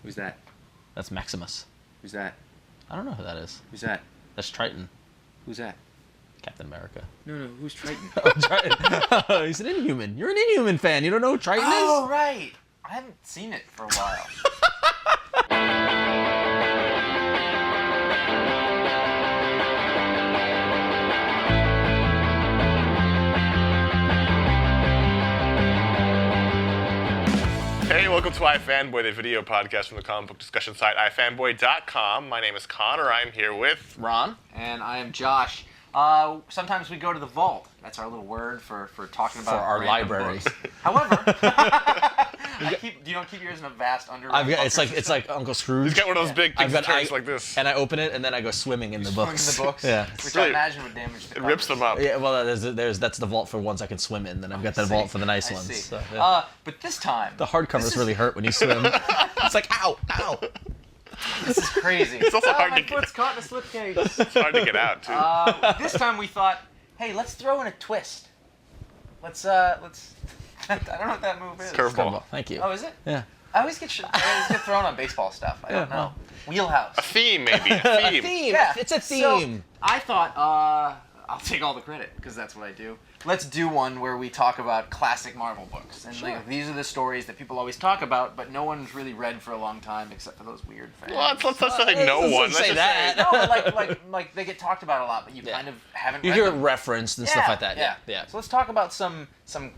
Who's that? That's Maximus. Who's that? I don't know who that is. Who's that? That's Triton. Who's that? Captain America. No, who's Triton? Oh, Triton. Oh, he's an Inhuman. You're an Inhuman fan. You don't know who Triton is? Oh, right. I haven't seen it for a while. Hey, welcome to iFanboy, the video podcast from the comic book discussion site iFanboy.com. My name is Connor. I'm here with Ron. And I am Josh. Sometimes we go to the vault. That's our little word for talking about our library. books. However, you don't keep yours in a vast underground. It's like Uncle Scrooge. He's got one of those big things that turns like this. And I open it and then I go swimming in the books. Swimming in the books. Yeah. Which really, I imagine would damage the covers. It rips them up. Yeah. Well, that's the vault for ones I can swim in. Then I've got the vault for the nice ones. See. So, yeah. But this time, the hardcovers really hurt when you swim. It's like ow. This is crazy. It's also hard my to get. foot's caught in a slipcase. It's hard to get out too. This time we thought, hey, let's throw in a twist. Let's. I don't know what that move is. Curveball. Thank you. Oh, is it? Yeah. I always get thrown on baseball stuff. I don't know. Wheelhouse. A theme, maybe. A theme. Theme. Yeah. It's a theme. So, I thought, I'll take all the credit, because that's what I do. Let's do one where we talk about classic Marvel books. And Sure. these are the stories that people always talk about, but no one's really read for a long time, except for those weird fans. Well, let's say no one. Let's say that. No, but like they get talked about a lot, but you kind of haven't You read hear it them. referenced and stuff like that. Yeah. So let's talk about some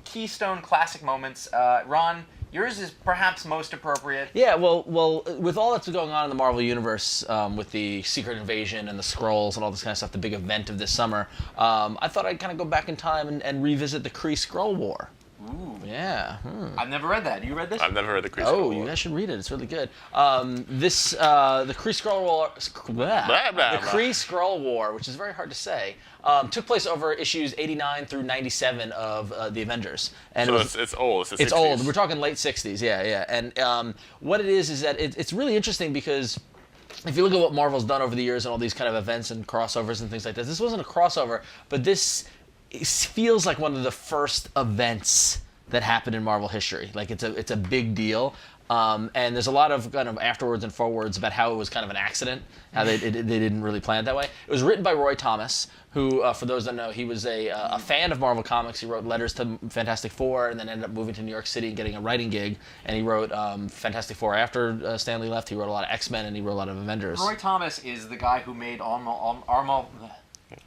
keystone classic moments. Ron, yours is perhaps most appropriate. Yeah, well, with all that's going on in the Marvel Universe, with the Secret Invasion and the Skrulls and all this kind of stuff, the big event of this summer, I thought I'd kind of go back in time and revisit the Kree-Skrull War. Ooh. Yeah. I've never read that. You read this? I've never read the Kree-Skrull War. You guys should read it. It's really good. The Kree-Skrull War, the Kree-Skrull War, which is very hard to say, took place over issues 89 through 97 of the Avengers. And So it's old. It's old. We're talking late 60s. Yeah. And what it is that it's really interesting because if you look at what Marvel's done over the years and all these kind of events and crossovers and things like this wasn't a crossover, but this feels like one of the first events that happened in Marvel history. Like it's a big deal. And there's a lot of kind of afterwards and forwards about how it was kind of an accident, how they didn't really plan it that way. It was written by Roy Thomas, who, for those that know, he was a fan of Marvel Comics. He wrote letters to Fantastic Four and then ended up moving to New York City and getting a writing gig. And he wrote Fantastic Four after Stan Lee left. He wrote a lot of X-Men and he wrote a lot of Avengers. Roy Thomas is the guy who made all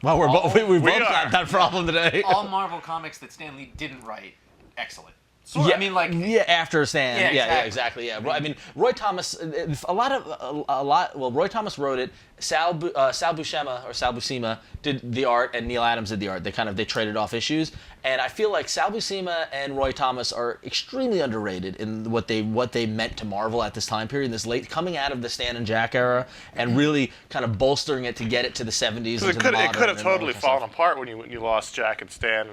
Well, we both are. got that problem today. Marvel comics that Stan Lee didn't write. Excellent. So, Yeah, I mean, like... Yeah, after Stan. Yeah, Exactly. I mean, Roy Thomas, Roy Thomas wrote it. Sal Buscema did the art, and Neil Adams did the art. They traded off issues, and I feel like Sal Buscema and Roy Thomas are extremely underrated in what they meant to Marvel at this time period, this late coming out of the Stan and Jack era, and really kind of bolstering it to get it to the 70s. It could have totally fallen apart when you lost Jack and Stan,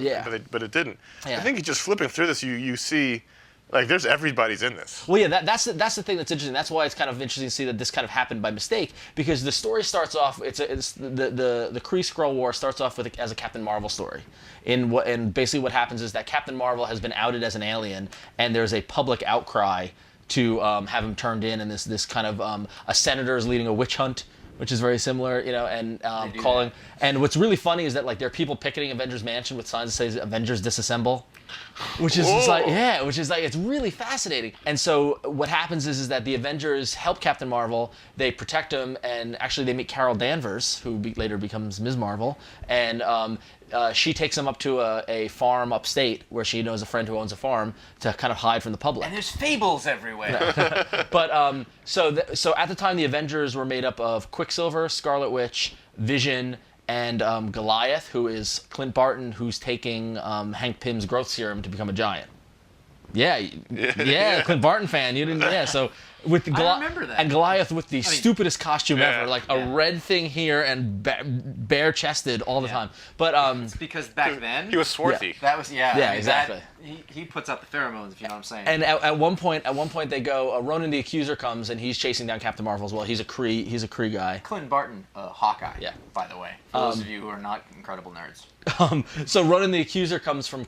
but it didn't. Yeah. I think just flipping through this, you see, like, there's everybody's in this. Well, yeah, that's the thing that's interesting. That's why it's kind of interesting to see that this kind of happened by mistake, because the story starts off. It's the Kree-Skrull War starts off as a Captain Marvel story. And basically what happens is that Captain Marvel has been outed as an alien, and there's a public outcry to have him turned in, and this kind of a senator is leading a witch hunt, which is very similar, and calling. That. And what's really funny is that there are people picketing Avengers Mansion with signs that say "Avengers Disassemble," which is it's really fascinating. And so what happens is that the Avengers help Captain Marvel. They protect him, and actually they meet Carol Danvers, who later becomes Ms. Marvel, and she takes him up to a farm upstate where she knows a friend who owns a farm to kind of hide from the public. And there's fables everywhere. But so at the time, the Avengers were made up of Quicksilver, Scarlet Witch, Vision, and Goliath, who is Clint Barton, who's taking Hank Pym's growth serum to become a giant. Yeah, Clint Barton fan. You didn't? Yeah, so with I remember that. And Goliath with the stupidest costume ever, like a red thing here and bare-chested all the time. But it's because back then he was swarthy. That was exactly. He puts out the pheromones, if you know what I'm saying. And at one point they go. Ronan the Accuser comes and he's chasing down Captain Marvel as well. He's a Kree guy. Clint Barton, Hawkeye. Yeah. By the way, for those of you who are not incredible nerds. So Ronan the Accuser comes from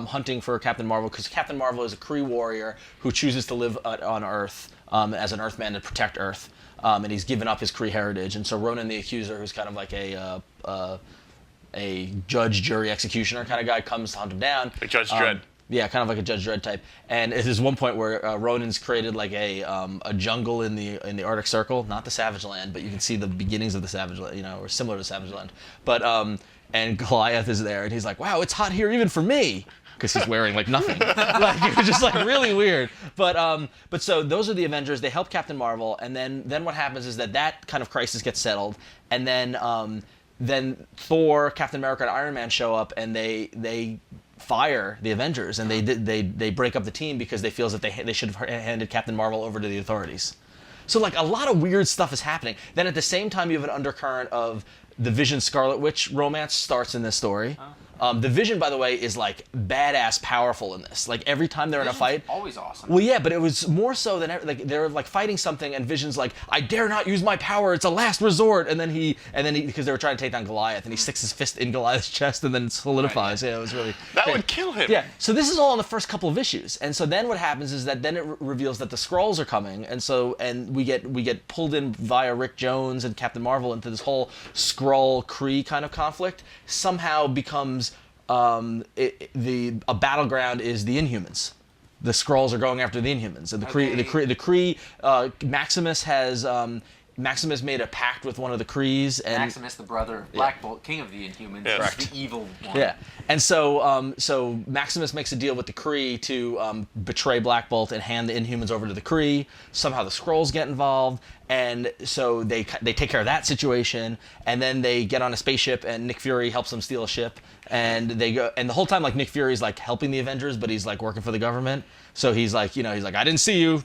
hunting for Captain Marvel because Captain Marvel is a Kree warrior who chooses to live on Earth as an Earthman to protect Earth, and he's given up his Kree heritage. And so Ronan the Accuser, who's kind of like a judge, jury, executioner kind of guy, comes to hunt him down. Like Judge Dredd. Yeah, kind of like a Judge Dredd type. And there's one point where Ronan's created like a jungle in the Arctic Circle, not the Savage Land, but you can see the beginnings of the Savage Land, or similar to Savage Land. But and Goliath is there, and he's like, "Wow, it's hot here even for me," because he's wearing like nothing. Like it was just like really weird. But so those are the Avengers. They help Captain Marvel, and then what happens is that kind of crisis gets settled, and then Thor, Captain America, and Iron Man show up, and they fire the Avengers, and they break up the team because they feel that they should have handed Captain Marvel over to the authorities. So like a lot of weird stuff is happening. Then at the same time, you have an undercurrent of the Vision Scarlet Witch romance starts in this story. The Vision, by the way, is like badass powerful in this. Like every time they're in a fight, always awesome. Well, yeah, but it was more so than ever, like they're like fighting something, and Vision's like, "I dare not use my power. It's a last resort." And then he because they were trying to take down Goliath, and he sticks his fist in Goliath's chest and then solidifies. Right, yeah. Yeah, it was really that great. would kill him. Yeah. So this is all in the first couple of issues, and so then what happens is that then it reveals that the Skrulls are coming, and we get pulled in via Rick Jones and Captain Marvel into this whole Skrull Kree kind of conflict. Somehow becomes a battleground is the Inhumans. The Skrulls are going after the Inhumans, and the Kree. Maximus made a pact with one of the Krees, and Maximus, the brother of Black Bolt, king of the Inhumans, is the evil one. Yeah, and so Maximus makes a deal with the Kree to betray Black Bolt and hand the Inhumans over to the Kree. Somehow the Skrulls get involved, and so they take care of that situation, and then they get on a spaceship, and Nick Fury helps them steal a ship, and they go, and the whole time like Nick Fury's like helping the Avengers, but he's like working for the government. So he's like, I didn't see you.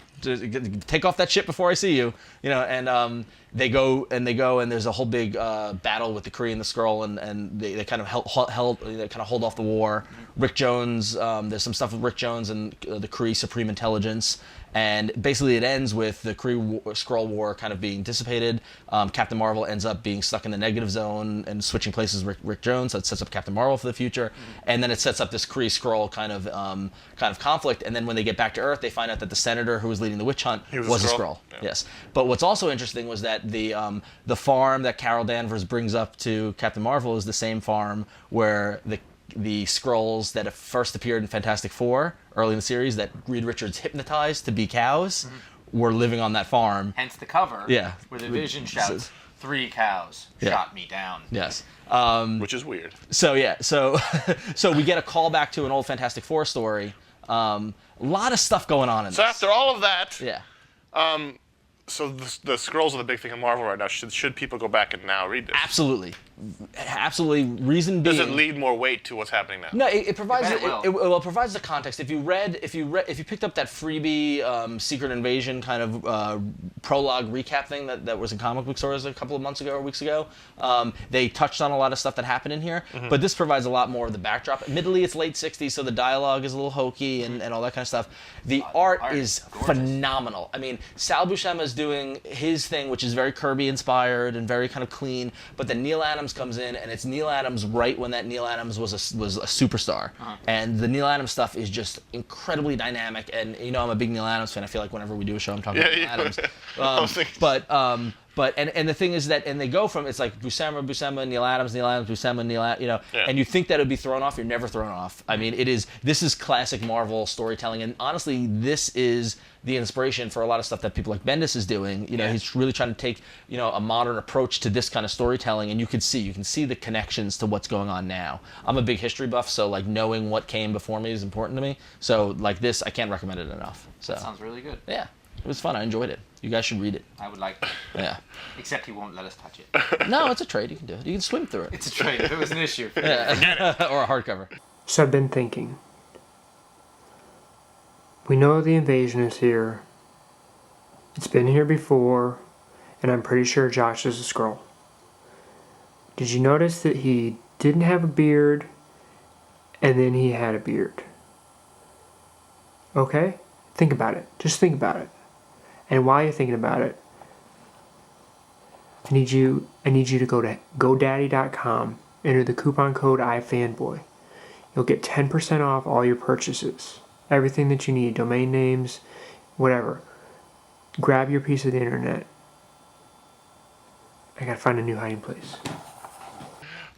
Take off that ship before I see you. And they go, and there's a whole big battle with the Kree and the Skrull, and they kind of hold off the war. Rick Jones, there's some stuff with Rick Jones and the Kree Supreme Intelligence, and basically it ends with the Kree-Skrull War kind of being dissipated. Captain Marvel ends up being stuck in the negative zone and switching places with Rick Jones, so it sets up Captain Marvel for the future, and then it sets up this Kree-Skrull kind of conflict. And then when they get back to Earth, they find out that the senator who was leading the witch hunt was a Skrull. Yeah. Yes, but what's also interesting was that the farm that Carol Danvers brings up to Captain Marvel is the same farm where the Skrulls that first appeared in Fantastic Four early in the series that Reed Richards hypnotized to be cows were living on that farm. Hence the cover, yeah, where the Vision shouts, "3 cows shot me down." Yes. Which is weird. So yeah, so we get a call back to an old Fantastic Four story. A lot of stuff going on in this. So after all of that, yeah. So the Skrulls are the big thing in Marvel right now. Should people go back and now read this? Absolutely. Reason being. Does it lead more weight to what's happening now? No, it provides it provides the context. If you picked up that freebie Secret Invasion kind of prologue recap thing that was in comic book stores a couple of months ago or weeks ago, they touched on a lot of stuff that happened in here. But this provides a lot more of the backdrop. Admittedly, it's late '60s, so the dialogue is a little hokey and all that kind of stuff. The art is phenomenal. I mean, Sal Buscema's doing his thing, which is very Kirby inspired and very kind of clean. But then Neil Adams comes in, and it's Neil Adams right when that Neil Adams was a superstar. And the Neil Adams stuff is just incredibly dynamic. And I'm a big Neil Adams fan. I feel like whenever we do a show, I'm talking about Neil Adams. But the thing is that, and they go from, it's like Buscema, Neil Adams, Buscema, Neil Adams, and you think that it would be thrown off, you're never thrown off. I mean, this is classic Marvel storytelling, and honestly, this is the inspiration for a lot of stuff that people like Bendis is doing. He's really trying to take, a modern approach to this kind of storytelling, and you can see the connections to what's going on now. I'm a big history buff, so like knowing what came before me is important to me. So like this, I can't recommend it enough. So That sounds really good. Yeah. It was fun. I enjoyed it. You guys should read it. I would like to. Yeah. Except he won't let us touch it. No, it's a trade. You can do it. You can swim through it. It's a trade. If it was an issue. Yeah. Or a hardcover. So I've been thinking. We know the invasion is here. It's been here before, and I'm pretty sure Josh is a Skrull. Did you notice that he didn't have a beard, and then he had a beard? Okay? Think about it. Just think about it. And while you're thinking about it, I need you to go to GoDaddy.com, enter the coupon code iFanboy. You'll get 10% off all your purchases. Everything that you need, domain names, whatever. grab your piece of the internet. I gotta find a new hiding place.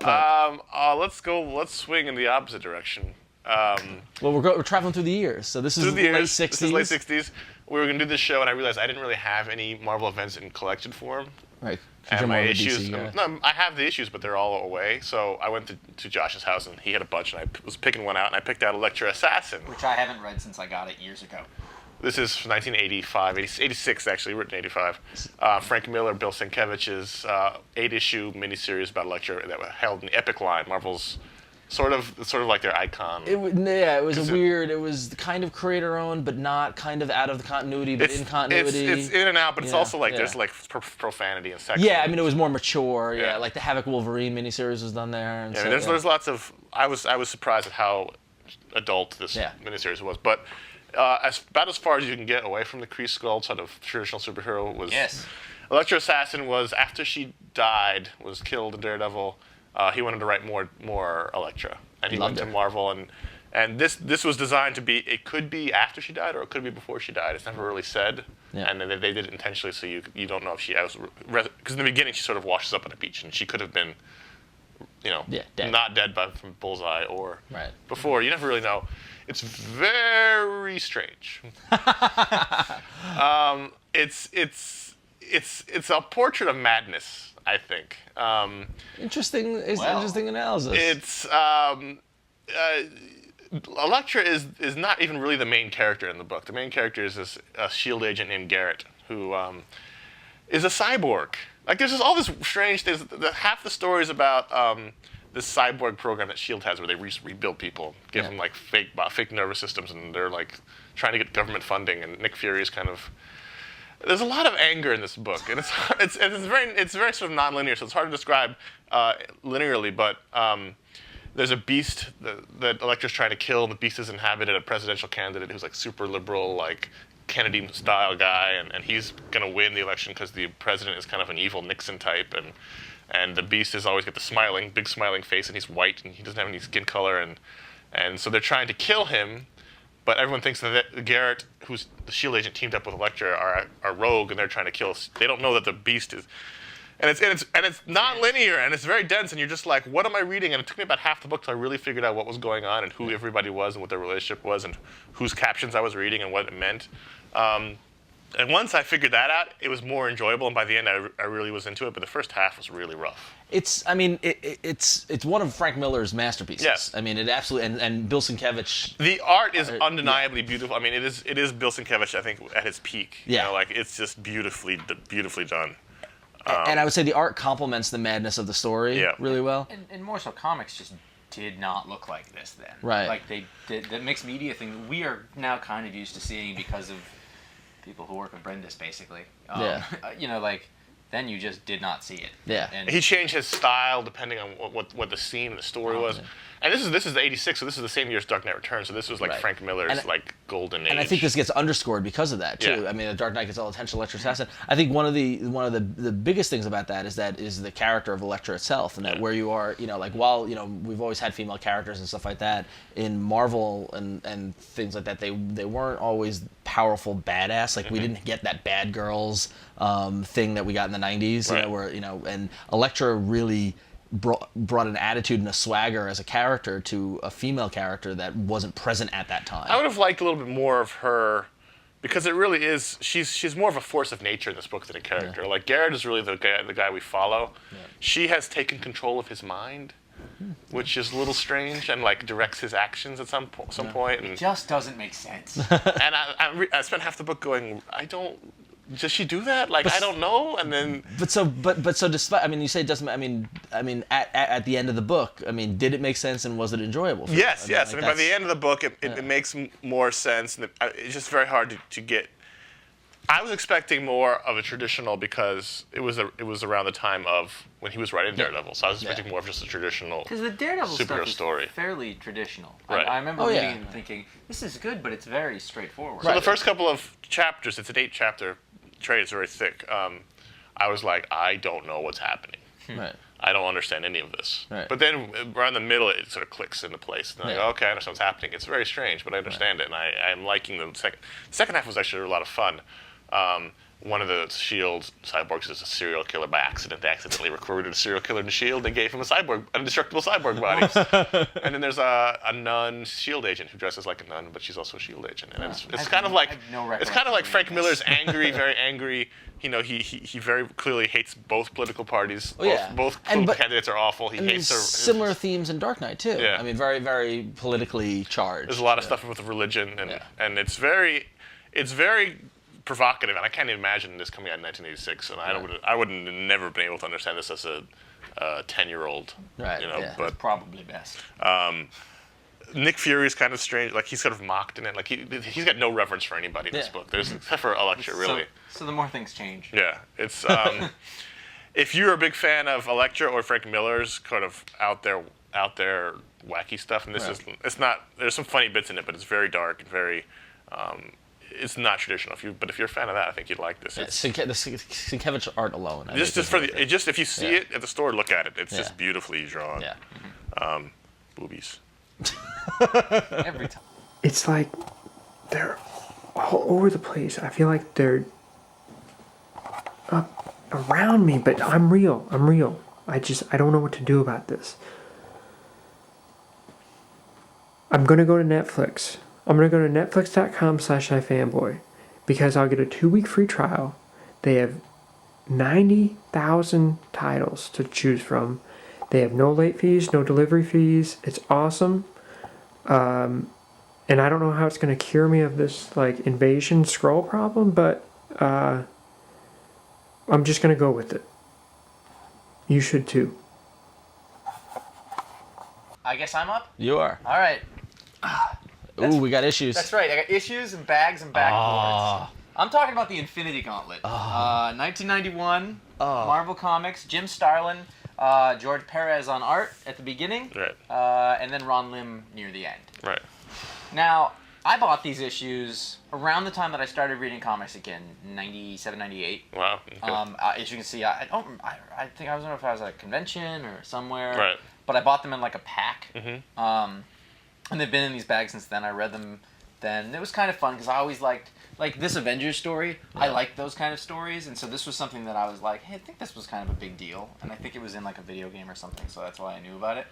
Let's swing in the opposite direction. Well, we're traveling through the years, so this is Through the late years, 60s. This is late 60s. We were going to do this show, and I realized I didn't really have any Marvel events in collected form. Right. And my issues, DC, yeah. no, I have the issues, but they're all away. So I went to Josh's house, and he had a bunch, and I was picking one out, and I picked out Elektra Assassin. Which I haven't read since I got it years ago. This is from 1985, 86 actually, written in 85. Frank Miller, Bill Sienkiewicz's 8-issue miniseries about Elektra that held an epic line. Marvel's sort of like their icon. It was kind of creator-owned, but not kind of out of the continuity, but in continuity. It's in and out, but it's also like there's like profanity and sex. Yeah, I mean, it was more mature. Yeah, like the Havoc Wolverine miniseries was done there. And yeah, so, there's lots of. I was surprised at how adult this miniseries was, but about as far as you can get away from the Kree-Skrull sort of traditional superhero was. Yes. Elektra Assassin was after she was killed in Daredevil. He wanted to write more Elektra, and he went to Marvel, and this was designed to be. It could be after she died, or it could be before she died. It's never really said, and they did it intentionally, so you don't know if she was because in the beginning she sort of washes up on a beach, and she could have been, dead. Not dead from Bullseye or before. You never really know. It's very strange. It's a portrait of madness. I think. Interesting analysis. It's Elektra is not even really the main character in the book. The main character is this S.H.I.E.L.D. agent named Garrett, who is a cyborg. Like there's just all this strange things. Half the story is about this cyborg program that S.H.I.E.L.D. has, where they rebuild people, give them like fake nervous systems, and they're like trying to get government funding. And Nick Fury is kind of. There's a lot of anger in this book, and it's very sort of non-linear, so it's hard to describe linearly. But there's a beast that Elektra's trying to kill, and the beast has inhabited a presidential candidate who's like super liberal, like Kennedy-style guy, and he's gonna win the election because the president is kind of an evil Nixon type, and the beast has always got the big smiling face, and he's white, and he doesn't have any skin color, and so they're trying to kill him. But everyone thinks that Garrett, who's the S.H.I.E.L.D. agent teamed up with Elektra, are rogue, and they're trying to kill us. They don't know that the beast is, and it's not linear, and it's very dense, and you're just like, what am I reading? And it took me about half the book till I really figured out what was going on and who everybody was and what their relationship was and whose captions I was reading and what it meant. And once I figured that out, it was more enjoyable, and by the end, I really was into it. But the first half was really rough. It's one of Frank Miller's masterpieces. Yes. I mean, it absolutely and Bill Sienkiewicz. The art is undeniably beautiful. I mean, it is Bill Sienkiewicz, I think, at his peak. Yeah. Like it's just beautifully done. And I would say the art complements the madness of the story really well. And more so, comics just did not look like this then. Right. Like they did the mixed media thing. We are now kind of used to seeing because of people who work with Brendis, basically. Then you just did not see it. Yeah. And he changed his style depending on what the scene, the story was. Yeah. And this is the 86, so this is the same year as Dark Knight Returns, so this was like Frank Miller's like golden age. And I think this gets underscored because of that too. Yeah. I mean, the Dark Knight gets all attention, Elektra Assassin. I think one of the biggest things about that is the character of Elektra itself, and that where you are, like while we've always had female characters and stuff like that in Marvel and things like that, they weren't always powerful badass. Like we didn't get that bad girls thing that we got in the 90s, where and Elektra really brought an attitude and a swagger as a character to a female character that wasn't present at that time. I would have liked a little bit more of her, because it really is, she's more of a force of nature in this book than a character. Like Garrett is really the guy we follow. Yeah. She has taken control of his mind, which is a little strange, and like directs his actions at some point. And it just doesn't make sense. And I spent half the book going, does she do that? Like, I don't know. And then. But so despite, I mean, you say it doesn't. I mean, at the end of the book, I mean, did it make sense and was it enjoyable? For yes, you? yes. I mean, by the end of the book, it makes more sense. And it's just very hard to get. I was expecting more of a traditional because it was around the time of when he was writing Daredevil, so I was expecting more of just a traditional because the Daredevil superhero stuff is fairly traditional. Right. I remember reading and thinking this is good, but it's very straightforward. So the first couple of chapters, it's an 8-chapter trade. It's very thick. I was like, I don't know what's happening. Right. I don't understand any of this. Right. But then around the middle, it sort of clicks into place. And I go, okay, I understand what's happening. It's very strange, but I understand it, and I'm liking the second. The second half was actually a lot of fun. one of the S.H.I.E.L.D. cyborgs is a serial killer by accident. They accidentally recruited a serial killer to S.H.I.E.L.D. and gave him an indestructible cyborg body. And then there's a nun S.H.I.E.L.D. agent who dresses like a nun, but she's also a S.H.I.E.L.D. agent. And it's kind of like Frank Miller's angry, very angry. You know, he very clearly hates both political parties. Both political candidates are awful. He hates similar themes in Dark Knight too. Yeah. I mean, very, very politically charged. There's a lot of stuff with religion, and it's very provocative, and I can't even imagine this coming out in 1986. And I would never been able to understand this as a 10-year-old. Right. You know, yeah. but Probably best. Nick Fury is kind of strange. Like, he's sort of mocked in it. Like, he's got no reverence for anybody in this book. There's except for Elektra, really. So the more things change. Yeah, it's if you're a big fan of Elektra or Frank Miller's kind of out there wacky stuff, and it's not. There's some funny bits in it, but it's very dark and very. It's not traditional. If you're a fan of that, I think you'd like this. The Sienkiewicz art alone. Just if you see it at the store, look at it. It's just beautifully drawn. Yeah. Boobies. Every time. It's like they're all over the place. I feel like they're up around me, but I'm real. I don't know what to do about this. I'm going to go to Netflix. I'm going to go to netflix.com/iFanboy because I'll get a 2-week free trial. They have 90,000 titles to choose from. They have no late fees, no delivery fees. It's awesome. And I don't know how it's going to cure me of this like invasion scroll problem, but I'm just going to go with it. You should too. I guess I'm up? You are. All right. Ooh, we got issues. That's right. I got issues and bags and backboards. I'm talking about the Infinity Gauntlet. 1991, Marvel Comics, Jim Starlin, George Perez on art at the beginning, Right. and then Ron Lim near the end. Right. Now, I bought these issues around the time that I started reading comics again, 97, 98. Wow. Okay. As you can see, I think I don't know if I was at a convention or somewhere. Right. But I bought them in like a pack. Mm-hmm. And they've been in these bags since then. I read them then. It was kind of fun because I always liked, like this Avengers story. Yeah. I liked those kind of stories. And so this was something that I was like, hey, I think this was kind of a big deal. And I think it was in like a video game or something. So that's why I knew about it.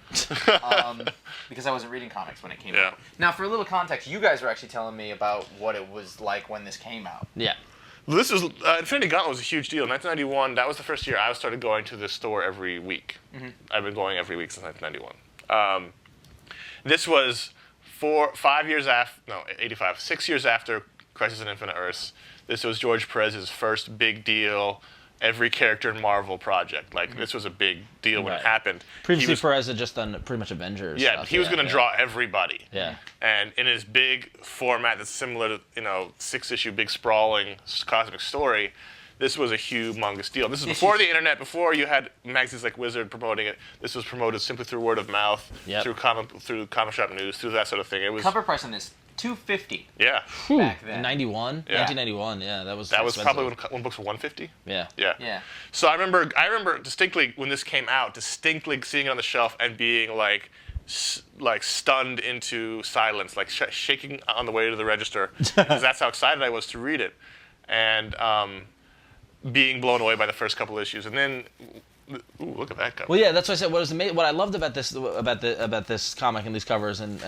Because I wasn't reading comics when it came out. Now, for a little context, you guys were actually telling me about what it was like when this came out. Yeah. This was Infinity Gauntlet was a huge deal. 1991, that was the first year I started going to this store every week. Mm-hmm. I've been going every week since 1991. This was 6 years after Crisis on Infinite Earths. This was George Perez's first big deal, every character in Marvel project. Like, this was a big deal when it happened. Previously, Perez had just done pretty much Avengers. Yeah, stuff. he was going to draw everybody. Yeah. And in his big format that's similar to, 6-issue big sprawling cosmic story, this was a humongous deal. This is before the internet, before you had magazines like Wizard promoting it. This was promoted simply through word of mouth, through comic shop news, through that sort of thing. It was cover price on this $250. Yeah. Back then. In 91? Yeah. 1991, yeah, that was probably when books were $150. Yeah. Yeah. So I remember distinctly when this came out, distinctly seeing it on the shelf and being like stunned into silence, like shaking on the way to the register, because that's how excited I was to read it, and being blown away by the first couple issues, and then, ooh, look at that cover. Well, yeah, that's what I said. What I loved about this comic and these covers, and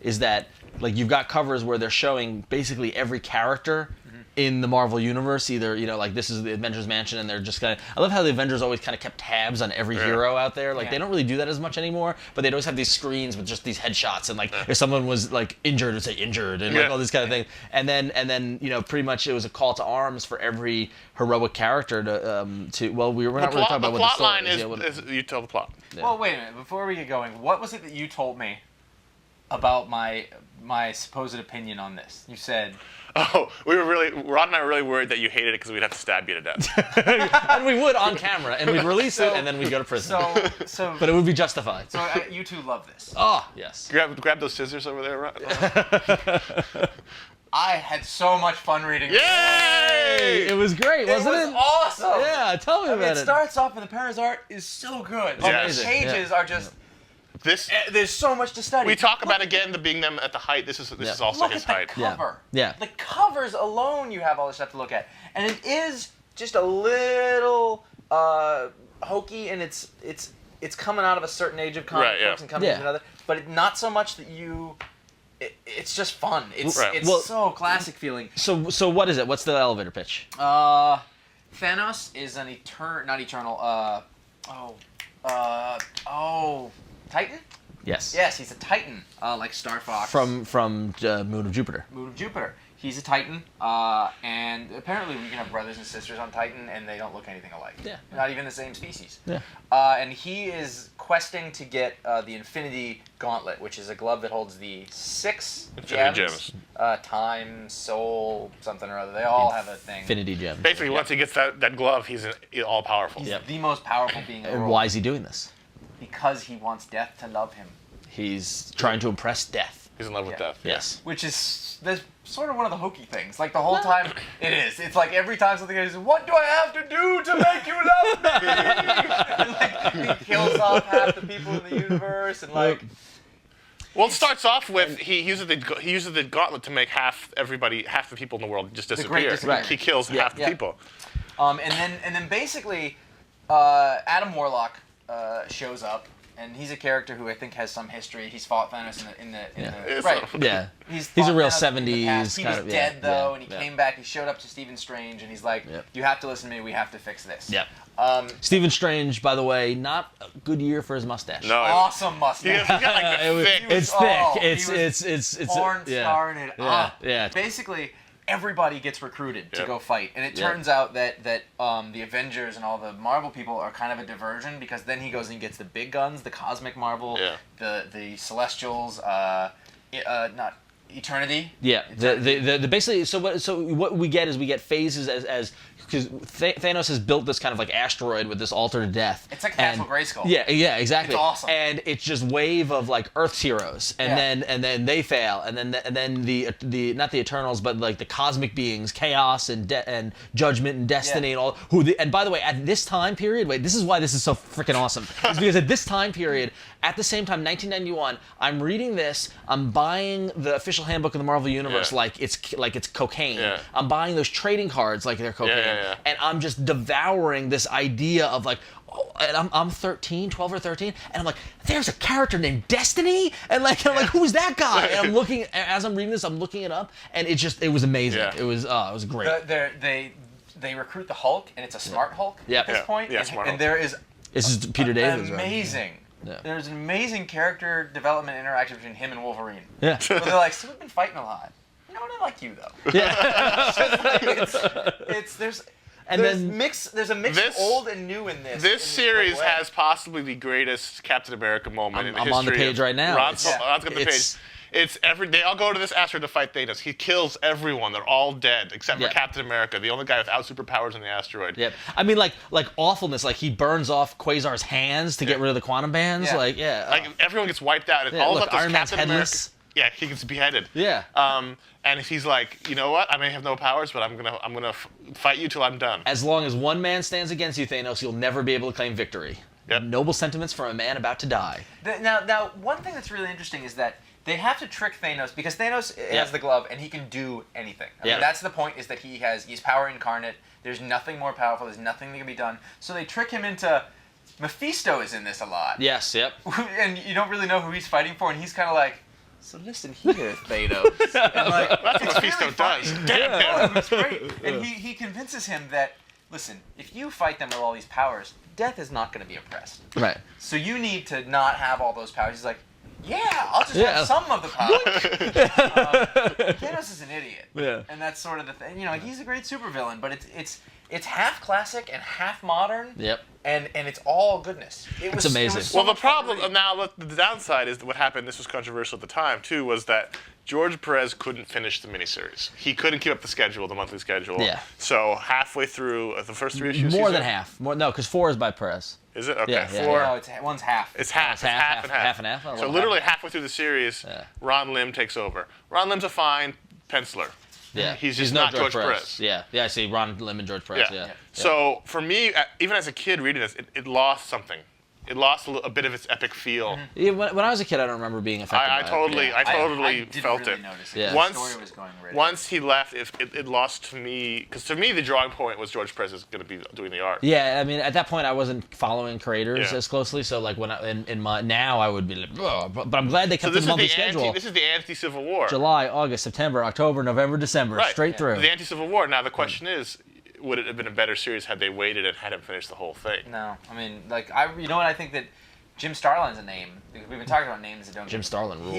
is that like you've got covers where they're showing basically every character in the Marvel universe. Either like this is the Avengers Mansion, and they're just kind of. I love how the Avengers always kind of kept tabs on every hero out there. Like they don't really do that as much anymore, but they'd always have these screens with just these headshots, and like if someone was like injured, it'd say injured, and like all these kind of things. And then pretty much it was a call to arms for every heroic character to. Well, we're not really talking about what the plot line is. is. You tell the plot. Yeah. Well, wait a minute. Before we get going, what was it that you told me about my supposed opinion on this? You said. Oh, Rod and I were really worried that you hated it because we'd have to stab you to death. And we would on camera, and we'd release it, and then we'd go to prison. But it would be justified. So you two love this. Oh, yes. Grab those scissors over there, Rod. I had so much fun reading this. Yay! It was great, wasn't it? It was awesome. Yeah, tell me about it. It starts off, and the Perez art is so good. Yeah. The pages are just There's so much to study. We talk about again being them at the height. This is also Look his at the height. cover. Yeah. The covers alone, you have all this stuff to look at, and it is just a little hokey, and it's coming out of a certain age of comic books and coming into another, but not so much that it's just fun. It's so classic feeling. So what is it? What's the elevator pitch? Thanos is an not eternal. Titan. Yes. Yes, he's a Titan, like Star Fox. From Moon of Jupiter. Moon of Jupiter. He's a Titan, and apparently we can have brothers and sisters on Titan, and they don't look anything alike. Yeah. Not even the same species. Yeah. And he is questing to get the Infinity Gauntlet, which is a glove that holds the 6 Infinity gems. Time, soul, something or other. They all have a thing. Infinity Gem. Basically, once he gets that glove, he's all powerful. He's the most powerful being in the And world. why is he doing this? Because he wants death to love him. He's trying to impress death. He's in love with death. Yes. Which is sort of one of the hokey things. Like the whole time, it is. It's like every time something is, what do I have to do to make you love me? And like he kills off half the people in the universe, and like. Well, it starts off with he uses the gauntlet to make half the people in the world just disappear. Right. He kills half the people. And then basically, Adam Warlock shows up. And he's a character who I think has some history. He's fought Thanos in the right. Yeah. He's a real 70s He kind was of dead though, and he yeah. came back. He showed up to Stephen Strange, and he's like, "You have to listen to me. We have to fix this." Yep. Stephen Strange, by the way, not a good year for his mustache. No. Awesome mustache. He's got like the thick. It's thick. It's porn starring it up. Yeah. Basically, everybody gets recruited to go fight, and it turns out that the Avengers and all the Marvel people are kind of a diversion, because then he goes and gets the big guns, the Cosmic Marvel, the Celestials, not Eternity. Yeah. The basically so what we get is we get phases as because Thanos has built this kind of like asteroid with this altar to death. It's like Castle Grayskull. Yeah, exactly. It's awesome. And it's just wave of like Earth's heroes, and then they fail, and then the not the Eternals, but like the cosmic beings, Chaos and Judgment and Destiny and all and by the way, at this time period, this is why this is so freaking awesome. It's because at this time period, at the same time, 1991, I'm reading this, I'm buying the official handbook of the Marvel Universe like it's cocaine. Yeah. I'm buying those trading cards like they're cocaine. And I'm just devouring this idea of like, and I'm 12 or 13, and I'm like, there's a character named Destiny, and like, I'm like, who's that guy? And I'm looking, as I'm reading this, I'm looking it up, and it was amazing. Yeah. It was great. They recruit the Hulk, and it's a smart Hulk at this point. Yeah, smart and Hulk. there is This is Peter David. amazing. Right? Yeah. There's an amazing character development interaction between him and Wolverine. Yeah. Where they're like, so we've been fighting a lot. No, not like you though. Yeah. There's a mix of old and new in this. This series has possibly the greatest Captain America moment in the I'm history. on the page right now. Ron's got the page. They all go to this asteroid to fight Thanos. He kills everyone. They're all dead except for Captain America, the only guy without superpowers on the asteroid. Yep. I mean, like awfulness. Like he burns off Quasar's hands to get rid of the quantum bands. Yeah. Like Everyone gets wiped out. And all of Iron Man's Captain headless. America. Yeah, he gets beheaded. Yeah. And he's like, you know what? I may have no powers, but I'm gonna fight you till I'm done. As long as one man stands against you, Thanos, you'll never be able to claim victory. Yep. Noble sentiments from a man about to die. Now, one thing that's really interesting is that they have to trick Thanos, because Thanos has the glove and he can do anything. I mean, that's the point, is that he's power incarnate. There's nothing more powerful. There's nothing that can be done. So they trick him into. Mephisto is in this a lot. Yes. Yep. And you don't really know who he's fighting for, and he's kind of like, so listen here, Thanos. And like, That's what Mephisto does. Damn him. It's great. And he convinces him that, listen, if you fight them with all these powers, death is not going to be oppressed. Right. So you need to not have all those powers. He's like, yeah, I'll just have some of the powers. Thanos is an idiot. Yeah. And that's sort of the thing. He's a great supervillain, but it's half classic and half modern. Yep. And it's all goodness. It's amazing. So Well, the much fun to problem read. now, the downside is that what happened. This was controversial at the time too. Was that George Perez couldn't finish the miniseries. He couldn't keep up the schedule, the monthly schedule. Yeah. So halfway through the first 3 issues. More than half. No, because 4 is by Perez. Is it? Okay. Yeah, 4. No, one's half. It's half. It's half and half. Oh, So well, literally halfway through the series, Ron Lim takes over. Ron Lim's a fine penciler. Yeah. He's just not George Perez. Yeah. Yeah. I see Ron Lim and George Perez. Yeah. So for me, even as a kid reading this, it lost something. it lost a bit of its epic feel. Yeah, when I was a kid, I don't remember being affected I by totally, it. I totally didn't felt really it. notice it. Yeah. The Once, story was going right once he left, it lost to me, because to me the drawing point was George Perez is going to be doing the art. Yeah, I mean, at that point, I wasn't following creators Yeah. as closely. So, like, when in my now, I would be like, "Ugh," but I'm glad they So kept this the is monthly the schedule. this is the anti-Civil War. July, August, September, October, November, December, Right. straight through. The anti-Civil War. Now the question is, would it have been a better series had they waited and had him finish the whole thing? No, I mean, like, you know what? I think that Jim Starlin's a name, because we've been talking about names that don't. Jim Starlin rules.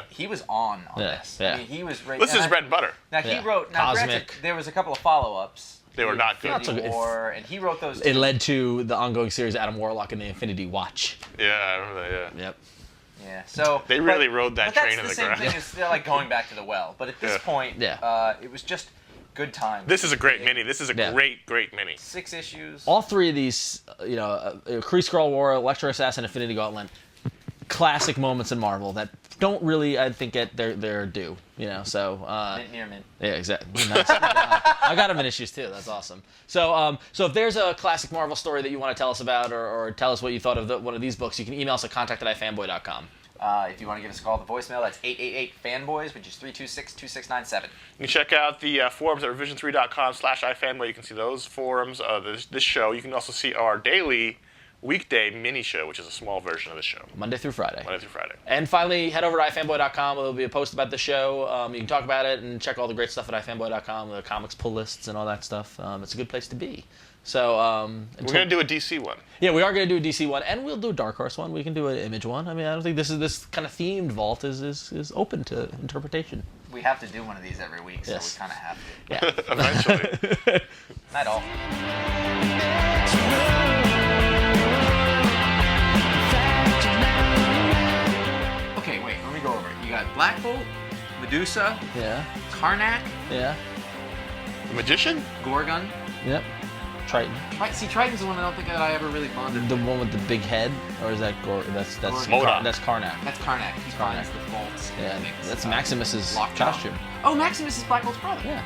He was on Yeah, this. yeah. I mean, he was. This is bread and butter. Now he Yeah. wrote. Now, granted, Cosmic. there was a couple of follow-ups. They were not good. Infinity Not so good. War, and he wrote those. It led to the ongoing series Adam Warlock and the Infinity Watch. Yeah, I remember that. Yeah. Yep. Yeah. So They really rode that train in But the that's the same ground. thing as they're like going back to the well. But at this Yeah. point, Yeah. it was just good times. This is a great mini. This is a Yeah. great mini. 6 issues. All three of these, Kree-Skrull War, Elektra Assassin, Infinity Gauntlet, classic moments in Marvel that don't really, I think, get their due. So. Mint near mint. Yeah, exactly. Nice. I got them in issues too. That's awesome. So, so if there's a classic Marvel story that you want to tell us about, or tell us what you thought of one of these books, you can email us at contact@ifanboy.com. If you want to give us a call at the voicemail, that's 888-FANBOYS, which is 326-2697. You can check out the forums at revision3.com/ifanboy. You can see those forums, this show. You can also see our daily weekday mini show, which is a small version of the show. Monday through Friday. Monday through Friday. And finally, head over to ifanboy.com. There'll be a post about the show. You can talk about it and check all the great stuff at ifanboy.com, the comics pull lists and all that stuff. It's a good place to be. So We're going to do a DC one. Yeah, we are going to do a DC one, and we'll do a Dark Horse one. We can do an Image one. I mean, I don't think this kind of themed vault is open to interpretation. We have to do one of these every week, so Yes. we kind of have to. Yeah. Eventually. Not all. Okay, wait, let me go over it. You got Black Bolt, Medusa, Yeah. Karnak, Yeah. The Magician? Gorgon. Yep. Triton. See, Triton's the one I don't think that I ever really bonded The with. one with the big head, or is that that's Modok. that's Karnak? That's Karnak. He's Karnak. Karnak with bolts. Yeah, and things. that's Maximus's Lockjaw. costume. Oh, Maximus is Black Bolt's brother. Yeah.